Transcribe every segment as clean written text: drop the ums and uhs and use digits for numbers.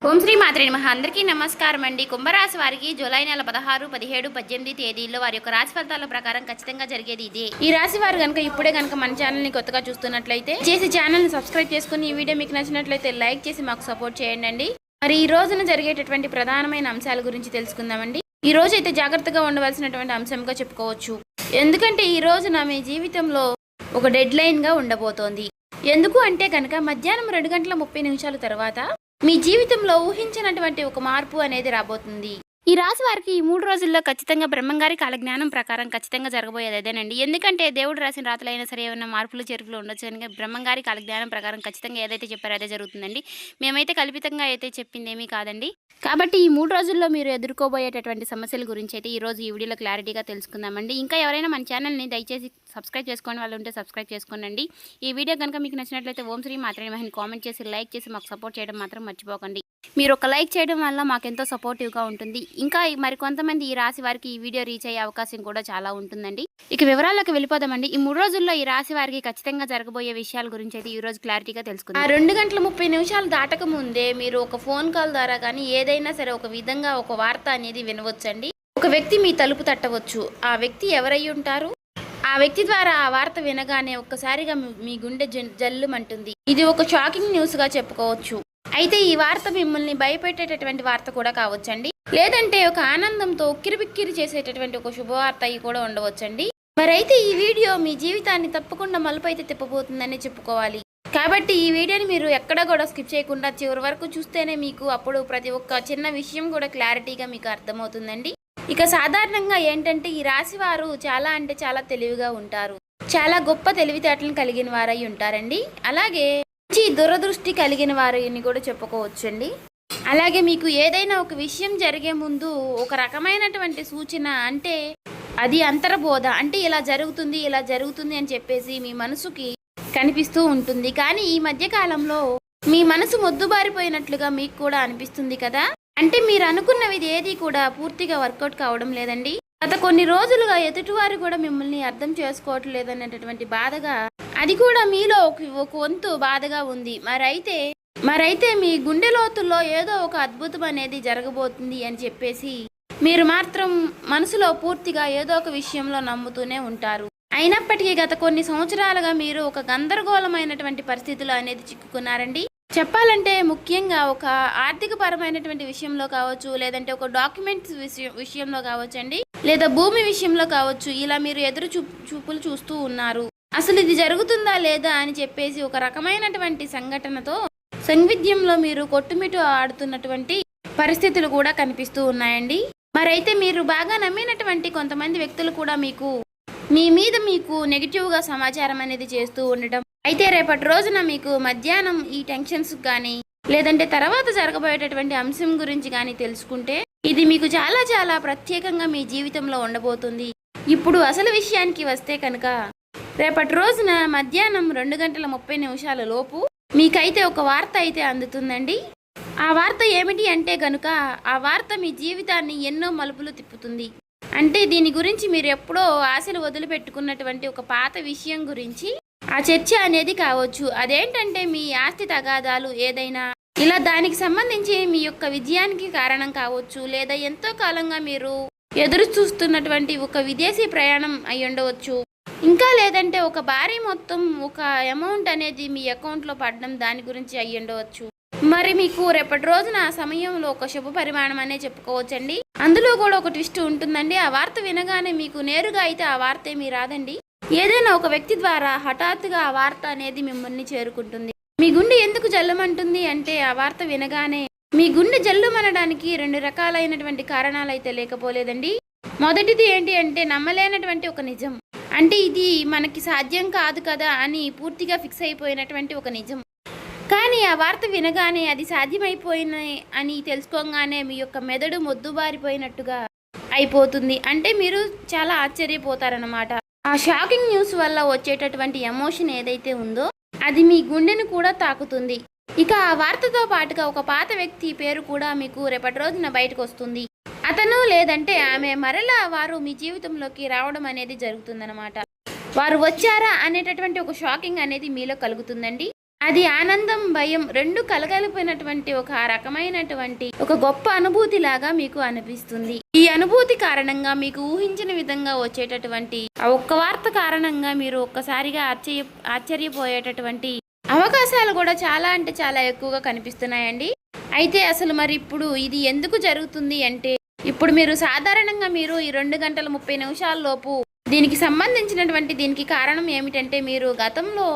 ఓం శ్రీ మాత్రే నమః. అందరికీ నమస్కారం అండి. కుంభరాశి వారికి జూలై నెల 16, 17, 18 తేదీల్లో వారి యొక్క రాశి ఫలితాల ప్రకారం ఖచ్చితంగా జరిగేది ఇదే. ఈ రాశి వారు కనుక ఇప్పుడే కనుక మన ఛానల్ ని కొత్తగా చూస్తున్నట్లయితే చేసి ఛానల్ ని సబ్స్క్రైబ్ చేసుకుని ఈ వీడియో మీకు నచ్చినట్లయితే లైక్ చేసి మాకు సపోర్ట్ చేయండి. మరి ఈ రోజున జరిగేటటువంటి ప్రధానమైన అంశాల గురించి తెలుసుకుందామండి. ఈ రోజు అయితే జాగ్రత్తగా ఉండవలసినటువంటి అంశంగా చెప్పుకోవచ్చు. ఎందుకంటే ఈ రోజున మీ జీవితంలో ఒక డెడ్ లైన్ గా ఉండబోతోంది. ఎందుకు అంటే కనుక మధ్యాహ్నం 2:30 తర్వాత మీ జీవితంలో ఊహించినటువంటి ఒక మార్పు అనేది రాబోతుంది. ఈ రాశి వారికి ఈ 3 రోజుల్లో ఖచ్చితంగా బ్రహ్మంగారి కాలజ్ఞానం ప్రకారం ఖచ్చితంగా జరగబోయేది అదేనండి. ఎందుకంటే దేవుడు రాసిన రాతలైనా సరే ఏమైనా మార్పులు చేర్పులు ఉండొచ్చు అని బ్రహ్మంగారి కాలజ్ఞానం ప్రకారం ఖచ్చితంగా ఏదైతే చెప్పారో అదే జరుగుతుందండి. మేమైతే కల్పితంగా అయితే చెప్పింది ఏమీ కాదండి. కాబట్టి ఈ 3 రోజుల్లో మీరు ఎదుర్కోబోయేటటువంటి సమస్యల గురించి అయితే ఈ రోజు ఈ వీడియోలో క్లారిటీగా తెలుసుకుందామండి. ఇంకా ఎవరైనా మన ఛానల్ని దయచేసి సబ్స్క్రైబ్ చేసుకోండి వాళ్ళు ఉంటే సబ్స్క్రైబ్ చేసుకోండి. ఈ వీడియో కనుక మీకు నచ్చినట్లయితే ఓం శ్రీ మాత్రమే మహిని కామెంట్ చేసి లైక్ చేసి మాకు సపోర్ట్ చేయడం మాత్రం మర్చిపోకండి. మీరు ఒక లైక్ చేయడం వల్ల మాకెంతో సపోర్టివ్గా ఉంటుంది. ఇంకా మరికొంతమంది ఈ రాశి వారికి ఈ వీడియో రీచ్ అయ్యే అవకాశం కూడా చాలా ఉంటుందండి. ఇక వివరాలకు వెళ్ళిపోదామండి. ఈ 3 రోజుల్లో ఈ రాశి వారికి ఖచ్చితంగా జరగబోయే విషయాల గురించి అయితే ఈ రోజు క్లారిటీగా తెలుసుకుందాం. 2:30 దాటక ముందే మీరు ఒక ఫోన్ కాల్ ద్వారా కానీ ఏదైనా సరే ఒక విధంగా ఒక వార్త అనేది వినవచ్చండి. ఒక వ్యక్తి మీ తలుపు తట్టవచ్చు. ఆ వ్యక్తి ఎవరై ఉంటారు? ఆ వ్యక్తి ద్వారా ఆ వార్త వినగానే ఒక్కసారిగా మీ గుండె జల్లుమంటుంది. ఇది ఒక షాకింగ్ న్యూస్ గా చెప్పుకోవచ్చు. అయితే ఈ వార్త మిమ్మల్ని భయపెట్టేటటువంటి వార్త కూడా కావచ్చండి. లేదంటే ఒక ఆనందంతో ఉక్కిరిబిక్కిరి చేసేటటువంటి ఒక శుభవార్త అయి కూడా ఉండవచ్చండి. మరైతే ఈ వీడియో మీ జీవితాన్ని తప్పకుండా మలుపు అయితే తిప్పబోతుందని చెప్పుకోవాలి. కాబట్టి ఈ వీడియోని మీరు ఎక్కడ కూడా స్కిప్ చేయకుండా చివరి వరకు చూస్తేనే మీకు అప్పుడు ప్రతి ఒక్క చిన్న విషయం కూడా క్లారిటీగా మీకు అర్థమవుతుందండి. ఇక సాధారణంగా ఏంటంటే ఈ రాశి వారు చాలా అంటే చాలా తెలివిగా ఉంటారు. చాలా గొప్ప తెలివితేటలను కలిగిన వారై ఉంటారండి. అలాగే మంచి దురదృష్టి కలిగిన వారిని కూడా చెప్పుకోవచ్చండి. అలాగే మీకు ఏదైనా ఒక విషయం జరిగే ముందు ఒక రకమైనటువంటి సూచన అంటే అది అంతర్బోధ అంటే ఇలా జరుగుతుంది అని చెప్పేసి మీ మనసుకి కనిపిస్తూ ఉంటుంది. కానీ ఈ మధ్య కాలంలో మీ మనసు మొద్దుబారిపోయినట్లుగా మీకు కూడా అనిపిస్తుంది కదా. అంటే మీరు అనుకున్నవి ఏది కూడా పూర్తిగా వర్కౌట్ కావడం లేదండి. గత కొన్ని రోజులుగా ఎదుటివారు కూడా మిమ్మల్ని అర్థం చేసుకోవటం లేదనేటటువంటి బాధగా అది కూడా మీలో ఒక వంతు బాధగా ఉంది. మరైతే మీ గుండె లోతుల్లో ఏదో ఒక అద్భుతం అనేది జరగబోతుంది అని చెప్పేసి మీరు మాత్రం మనసులో పూర్తిగా ఏదో ఒక విషయంలో నమ్ముతూనే ఉంటారు. అయినప్పటికీ గత కొన్ని సంవత్సరాలుగా మీరు ఒక గందరగోళమైనటువంటి పరిస్థితులు అనేది చిక్కుకున్నారండి. చెప్పాలంటే ముఖ్యంగా ఒక ఆర్థిక పరమైనటువంటి విషయంలో కావచ్చు, లేదంటే ఒక డాక్యుమెంట్స్ విషయంలో కావచ్చండి, లేదా భూమి విషయంలో కావచ్చు. ఇలా మీరు ఎదురు చూపులు చూస్తూ ఉన్నారు. అసలు ఇది జరుగుతుందా లేదా అని చెప్పేసి ఒక రకమైనటువంటి సంఘటనతో సంవిధ్యంలో మీరు కొట్టుమిట్టు ఆడుతున్నటువంటి పరిస్థితులు కూడా కనిపిస్తూ ఉన్నాయండి. మరైతే మీరు బాగా నమ్మినటువంటి కొంతమంది వ్యక్తులు కూడా మీ మీద నెగిటివ్గా సమాచారం అనేది చేస్తూ ఉండటం. అయితే రేపటి రోజున మీకు మధ్యాహ్నం ఈ టెన్షన్స్ కానీ లేదంటే తర్వాత జరగబోయేటటువంటి అంశం గురించి కానీ తెలుసుకుంటే ఇది మీకు చాలా చాలా ప్రత్యేకంగా మీ జీవితంలో ఉండబోతుంది. ఇప్పుడు అసలు విషయానికి వస్తే కనుక రేపటి రోజున మధ్యాహ్నం 2:30 లోపు మీకైతే ఒక వార్త అయితే అందుతుందండి. ఆ వార్త ఏమిటి అంటే కనుక ఆ వార్త మీ జీవితాన్ని ఎన్నో మలుపులు తిప్పుతుంది. అంటే దీని గురించి మీరు ఎప్పుడో ఆశలు వదిలిపెట్టుకున్నటువంటి ఒక పాత విషయం గురించి ఆ చర్చ అనేది కావచ్చు. అదేంటంటే మీ ఆస్తి తగాదాలు ఏదైనా ఇలా దానికి సంబంధించి మీ యొక్క విజయానికి కారణం కావచ్చు, లేదా ఎంతో కాలంగా మీరు ఎదురు చూస్తున్నటువంటి ఒక విదేశీ ప్రయాణం అయి ఉండవచ్చు. ఇంకా లేదంటే ఒక భారీ మొత్తం ఒక అమౌంట్ అనేది మీ అకౌంట్లో పడడం దాని గురించి అయ్యి ఉండవచ్చు. మరి మీకు రేపటి రోజున ఆ సమయంలో ఒక శుభ పరిమాణం అనే చెప్పుకోవచ్చండి. అందులో కూడా ఒక ట్విస్ట్ ఉంటుందండి. ఆ వార్త వినగానే మీకు నేరుగా అయితే ఆ వార్త ఏమీ రాదండి. ఏదైనా ఒక వ్యక్తి ద్వారా హఠాత్తుగా ఆ వార్త అనేది మిమ్మల్ని చేరుకుంటుంది. మీ గుండె ఎందుకు జల్లుమంటుంది అంటే ఆ వార్త వినగానే మీ గుండె జల్లుమనడానికి 2 రకాలైనటువంటి కారణాలు అయితే లేకపోలేదండి. మొదటిది ఏంటి అంటే నమ్మలేనటువంటి ఒక నిజం. అంటే ఇది మనకి సాధ్యం కాదు కదా అని పూర్తిగా ఫిక్స్ అయిపోయినటువంటి ఒక నిజం. కానీ ఆ వార్త వినగానే అది సాధ్యమైపోయిన అని తెలుసుకోగానే మీ యొక్క మెదడు మొద్దుబారిపోయినట్టుగా అయిపోతుంది. అంటే మీరు చాలా ఆశ్చర్యపోతారన్నమాట. ఆ షాకింగ్ న్యూస్ వల్ల వచ్చేటటువంటి ఎమోషన్ ఏదైతే ఉందో అది మీ గుండెను కూడా తాకుతుంది. ఇక ఆ వార్తతో పాటుగా ఒక పాత వ్యక్తి పేరు కూడా మీకు రేపటి రోజున బయటకు వస్తుంది. అతను లేదంటే ఆమె మరలా వారు మీ జీవితంలోకి రావడం అనేది జరుగుతుందన్నమాట. వారు వచ్చారా అనేటటువంటి ఒక షాకింగ్ అనేది మీలో కలుగుతుందండి. అది ఆనందం, భయం రెండు కలగలిపినటువంటి ఒక రకమైనటువంటి ఒక గొప్ప అనుభూతి లాగా మీకు అనిపిస్తుంది. ఈ అనుభూతి కారణంగా మీకు ఊహించిన విధంగా వచ్చేటటువంటి ఆ ఒక్క వార్త కారణంగా మీరు ఒక్కసారిగా ఆశ్చర్యపోయేటటువంటి అవకాశాలు కూడా చాలా అంటే చాలా ఎక్కువగా కనిపిస్తున్నాయండి. అయితే అసలు మరి ఇప్పుడు ఇది ఎందుకు జరుగుతుంది అంటే, ఇప్పుడు మీరు సాధారణంగా మీరు ఈ 2 గంటల 30 నిమిషాల లోపు దీనికి సంబంధించినటువంటి దీనికి కారణం ఏమిటంటే, మీరు గతంలో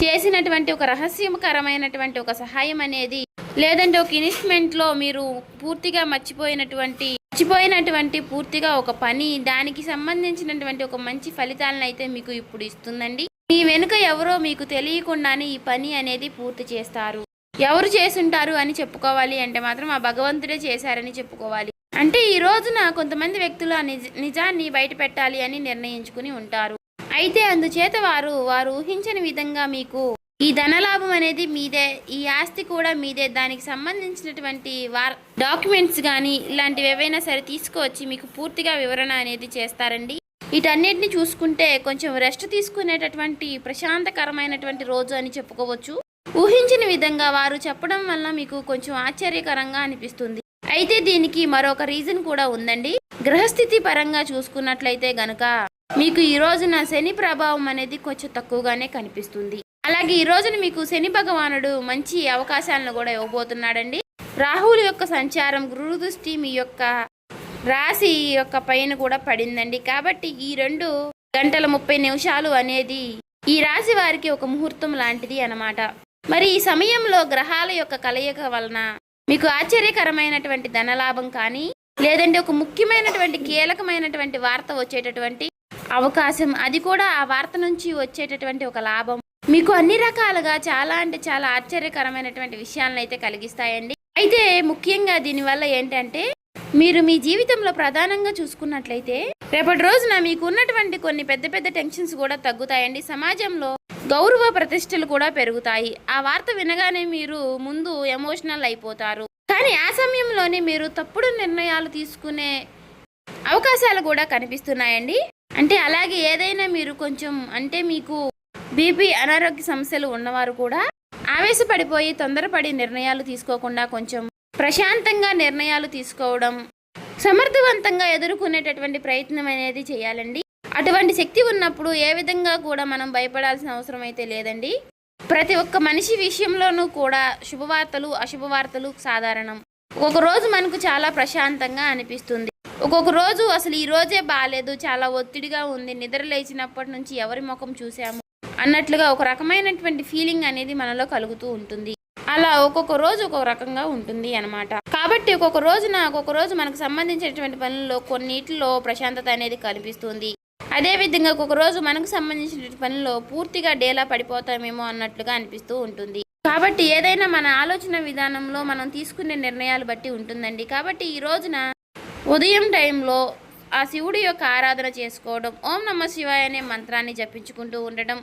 చేసినటువంటి ఒక రహస్యకరమైనటువంటి ఒక సహాయం అనేది, లేదంటే ఒక ఇన్వెస్ట్మెంట్లో మీరు పూర్తిగా మర్చిపోయినటువంటి పూర్తిగా ఒక పని, దానికి సంబంధించినటువంటి ఒక మంచి ఫలితాలను అయితే మీకు ఇప్పుడు ఇస్తుందండి. మీ వెనుక ఎవరో మీకు తెలియకుండానే ఈ పని అనేది పూర్తి చేస్తారు. ఎవరు చేసుంటారు అని చెప్పుకోవాలి అంటే మాత్రం ఆ భగవంతుడే చేశారని చెప్పుకోవాలి. అంటే ఈ రోజున కొంతమంది వ్యక్తులు ఆ నిజాన్ని బయట పెట్టాలి అని నిర్ణయించుకుని ఉంటారు. అయితే అందుచేత వారు ఊహించని విధంగా మీకు ఈ ధనలాభం అనేది మీదే, ఈ ఆస్తి కూడా మీదే, దానికి సంబంధించినటువంటి డాక్యుమెంట్స్ కానీ ఇలాంటివి ఏవైనా సరే తీసుకువచ్చి మీకు పూర్తిగా వివరణ అనేది చేస్తారండి. వీటన్నిటిని చూసుకుంటే కొంచెం రెస్ట్ తీసుకునేటటువంటి ప్రశాంతకరమైనటువంటి రోజు అని చెప్పుకోవచ్చు. ఊహించిన విధంగా వారు చెప్పడం వల్ల మీకు కొంచెం ఆశ్చర్యకరంగా అనిపిస్తుంది. అయితే దీనికి మరొక రీజన్ కూడా ఉందండి. గ్రహస్థితి పరంగా చూసుకున్నట్లయితే గనుక మీకు ఈ రోజున శని ప్రభావం అనేది కొంచెం తక్కువగానే కనిపిస్తుంది. అలాగే ఈ రోజున మీకు శని భగవానుడు మంచి అవకాశాలను కూడా ఇవ్వబోతున్నాడండి. రాహువుల యొక్క సంచారం, గురు దృష్టి మీ యొక్క రాశి యొక్క పైన కూడా పడిందండి. కాబట్టి ఈ 2 గంటల 30 నిమిషాలు అనేది ఈ రాశి వారికి ఒక ముహూర్తం లాంటిది అన్నమాట. మరి ఈ సమయంలో గ్రహాల యొక్క కలయిక వలన మీకు ఆశ్చర్యకరమైనటువంటి ధనలాభం కానీ, లేదంటే ఒక ముఖ్యమైనటువంటి కీలకమైనటువంటి వార్త వచ్చేటటువంటి అవకాశం, అది కూడా ఆ వార్త నుంచి వచ్చేటటువంటి ఒక లాభం మీకు అన్ని రకాలుగా చాలా అంటే చాలా ఆశ్చర్యకరమైనటువంటి విషయాలను అయితే కలిగిస్తాయండి. అయితే ముఖ్యంగా దీనివల్ల ఏంటంటే, మీరు మీ జీవితంలో ప్రధానంగా చూసుకున్నట్లయితే రేపటి రోజున మీకు ఉన్నటువంటి కొన్ని పెద్ద పెద్ద టెన్షన్స్ కూడా తగ్గుతాయండి. సమాజంలో గౌరవ ప్రతిష్టలు కూడా పెరుగుతాయి. ఆ వార్త వినగానే మీరు ముందు ఎమోషనల్ అయిపోతారు. కానీ ఆ సమయంలోనే మీరు తప్పుడు నిర్ణయాలు తీసుకునే అవకాశాలు కూడా కనిపిస్తున్నాయండి. అంటే అలాగే ఏదైనా మీరు కొంచెం అంటే మీకు బీపీ అనారోగ్య సమస్యలు ఉన్నవారు కూడా ఆవేశపడిపోయి తొందరపడి నిర్ణయాలు తీసుకోకుండా కొంచెం ప్రశాంతంగా నిర్ణయాలు తీసుకోవడం, సమర్థవంతంగా ఎదుర్కొనేటటువంటి ప్రయత్నం అనేది చేయాలండి. అటువంటి శక్తి ఉన్నప్పుడు ఏ విధంగా కూడా మనం భయపడాల్సిన అవసరం అయితే లేదండి. ప్రతి ఒక్క మనిషి విషయంలోనూ కూడా శుభవార్తలు అశుభవార్తలు సాధారణం. ఒక్కొక్క రోజు మనకు చాలా ప్రశాంతంగా అనిపిస్తుంది, ఒక్కొక్క రోజు అసలు ఈ రోజే బాగాలేదు, చాలా ఒత్తిడిగా ఉంది, నిద్ర లేచినప్పటి నుంచి ఎవరి ముఖం చూసాము అన్నట్లుగా ఒక రకమైనటువంటి ఫీలింగ్ అనేది మనలో కలుగుతూ ఉంటుంది. అలా ఒక్కొక్క రోజు ఒక్కొక్క రకంగా ఉంటుంది అన్నమాట. కాబట్టి ఒక్కొక్క రోజు మనకు సంబంధించినటువంటి పనుల్లో కొన్నిటిలో ప్రశాంతత అనేది కనిపిస్తుంది. అదేవిధంగా ఒక్కొక్క రోజు మనకు సంబంధించిన పనుల్లో పూర్తిగా డేలా పడిపోతామేమో అన్నట్లుగా అనిపిస్తూ ఉంటుంది. కాబట్టి ఏదైనా మన ఆలోచన విధానంలో మనం తీసుకునే నిర్ణయాలు బట్టి ఉంటుందండి. కాబట్టి ఈ రోజున ఉదయం టైంలో ఆ శివుడి యొక్క ఆరాధన చేసుకోవడం, ఓం నమః శివాయ అనే మంత్రాన్ని జపించుకుంటూ ఉండడం,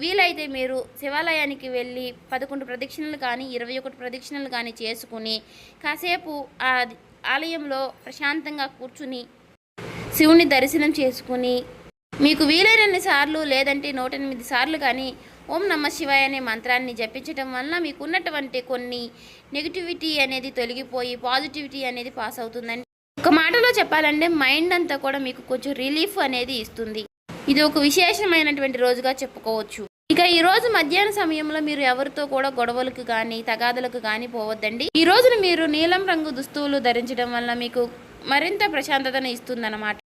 వీలైతే మీరు శివాలయానికి వెళ్ళి 11 ప్రదక్షిణలు కానీ 21 ప్రదక్షిణలు కానీ చేసుకుని కాసేపు ఆ ఆలయంలో ప్రశాంతంగా కూర్చుని శివుని దర్శనం చేసుకుని మీకు వీలైనన్ని సార్లు లేదంటే 108 సార్లు కానీ ఓం నమః శివాయ అనే మంత్రాన్ని జపించడం వల్ల మీకు ఉన్నటువంటి కొన్ని నెగిటివిటీ అనేది తొలగిపోయి పాజిటివిటీ అనేది పాస్ అవుతుందండి. ఒక మాటలో చెప్పాలంటే మైండ్ అంతా కూడా మీకు కొంచెం రిలీఫ్ అనేది ఇస్తుంది. ఇది ఒక విశేషమైనటువంటి రోజుగా చెప్పుకోవచ్చు. ఇక ఈ రోజు మధ్యాహ్న సమయంలో మీరు ఎవరితో కూడా గొడవలకు కానీ తగాదలకు కానీ పోవద్దండి. ఈ రోజున మీరు నీలం రంగు దుస్తువులు ధరించడం వల్ల మీకు మరింత ప్రశాంతతను ఇస్తుందన్నమాట.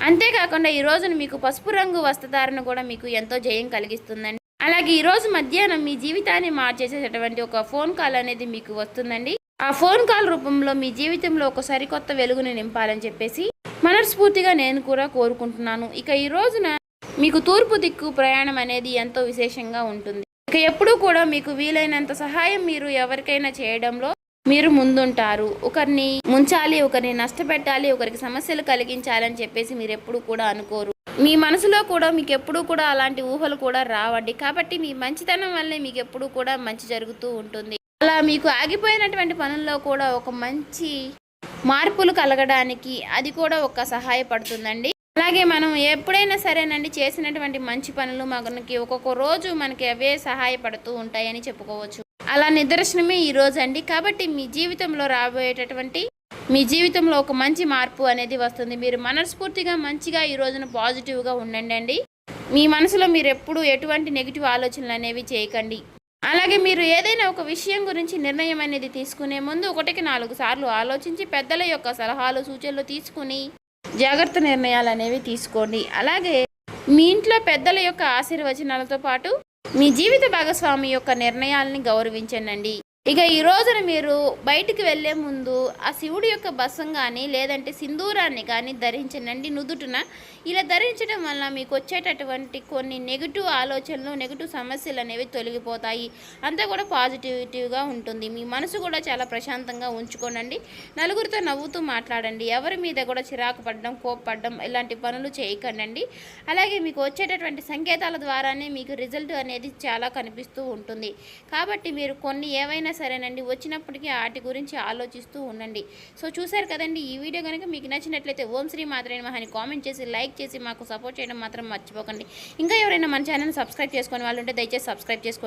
అంతేకాకుండా ఈ రోజున మీకు పసుపు రంగు వస్త్రధారణ కూడా మీకు ఎంతో జయం కలిగిస్తుందండి. అలాగే ఈ రోజు మధ్యాహ్నం మీ జీవితాన్ని మార్చేసేటటువంటి ఒక ఫోన్ కాల్ అనేది మీకు వస్తుందండి. ఆ ఫోన్ కాల్ రూపంలో మీ జీవితంలో ఒక సరికొత్త వెలుగుని నింపాలని చెప్పేసి మనస్ఫూర్తిగా నేను కూడా కోరుకుంటున్నాను. ఇక ఈ రోజున మీకు తూర్పు దిక్కు ప్రయాణం అనేది ఎంతో విశేషంగా ఉంటుంది. ఇక ఎప్పుడూ కూడా మీకు వీలైనంత సహాయం మీరు ఎవరికైనా చేయడంలో మీరు ముందుంటారు. ఒకరిని ముంచాలి, ఒకరిని నష్టపెట్టాలి, ఒకరికి సమస్యలు కలిగించాలని చెప్పేసి మీరు ఎప్పుడు కూడా అనుకోరు. మీ మనసులో కూడా మీకు ఎప్పుడూ కూడా అలాంటి ఊహలు కూడా రావండి. కాబట్టి మీ మంచితనం వల్లే మీకు ఎప్పుడూ కూడా మంచి జరుగుతూ ఉంటుంది. అలా మీకు ఆగిపోయినటువంటి పనుల్లో కూడా ఒక మంచి మార్పులు కలగడానికి అది కూడా ఒక సహాయపడుతుందండి. అలాగే మనం ఎప్పుడైనా సరేనండి చేసినటువంటి మంచి పనులు మనకి ఒక్కొక్క రోజు మనకి అవే సహాయపడుతూ ఉంటాయని చెప్పుకోవచ్చు. అలా నిదర్శనమే ఈ రోజు అండి. కాబట్టి మీ జీవితంలో రాబోయేటటువంటి మీ జీవితంలో ఒక మంచి మార్పు అనేది వస్తుంది. మీరు మనస్ఫూర్తిగా మంచిగా ఈ రోజున పాజిటివ్గా ఉండండి. మీ మనసులో మీరు ఎప్పుడు ఎటువంటి నెగిటివ్ ఆలోచనలు అనేవి చేయకండి. అలాగే మీరు ఏదైనా ఒక విషయం గురించి నిర్ణయం అనేది తీసుకునే ముందు 1కి 4 సార్లు ఆలోచించి పెద్దల యొక్క సలహాలు సూచనలు తీసుకుని జాగ్రత్త నిర్ణయాలు అనేవి తీసుకోండి. అలాగే మీ ఇంట్లో పెద్దల యొక్క ఆశీర్వచనాలతో పాటు మీ జీవిత భాగస్వామి యొక్క నిర్ణయాలని గౌరవించండి. ఇక ఈ రోజున మీరు బయటికి వెళ్ళే ముందు ఆ శివుడి యొక్క బసం కానీ లేదంటే సింధూరాన్ని కానీ ధరించండి నుదుటిన. ఇలా ధరించడం వల్ల మీకు వచ్చేటటువంటి కొన్ని నెగిటివ్ ఆలోచనలు నెగిటివ్ సమస్యలు అనేవి తొలగిపోతాయి. అంతా కూడా పాజిటివిటీగా ఉంటుంది. మీ మనసు కూడా చాలా ప్రశాంతంగా ఉంచుకోనండి. నలుగురితో నవ్వుతూ మాట్లాడండి. ఎవరి మీద కూడా చిరాకు పడడం కోప్పడడం ఇలాంటి పనులు చేయకండి. అలాగే మీకు వచ్చేటటువంటి సంకేతాల ద్వారానే మీకు రిజల్ట్ అనేది చాలా కనిపిస్తూ ఉంటుంది. కాబట్టి మీరు కొన్ని ఏవైనా సరేనండి వచ్చినప్పటికీ వాటి గురించి ఆలోచిస్తూ ఉండండి. సో చూసారు కదండి, ఈ వీడియో కనుక మీకు నచ్చినట్లయితే ఓం శ్రీ మాత్రే నమః అని కామెంట్ చేసి లైక్ చేసి మాకు సపోర్ట్ చేయడం మాత్రం మర్చిపోకండి. ఇంకా ఎవరైనా మన ఛానల్ సబ్స్క్రైబ్ చేసుకునే వాళ్ళు ఉంటే దయచేసి సబ్స్క్రైబ్ చేసుకోండి.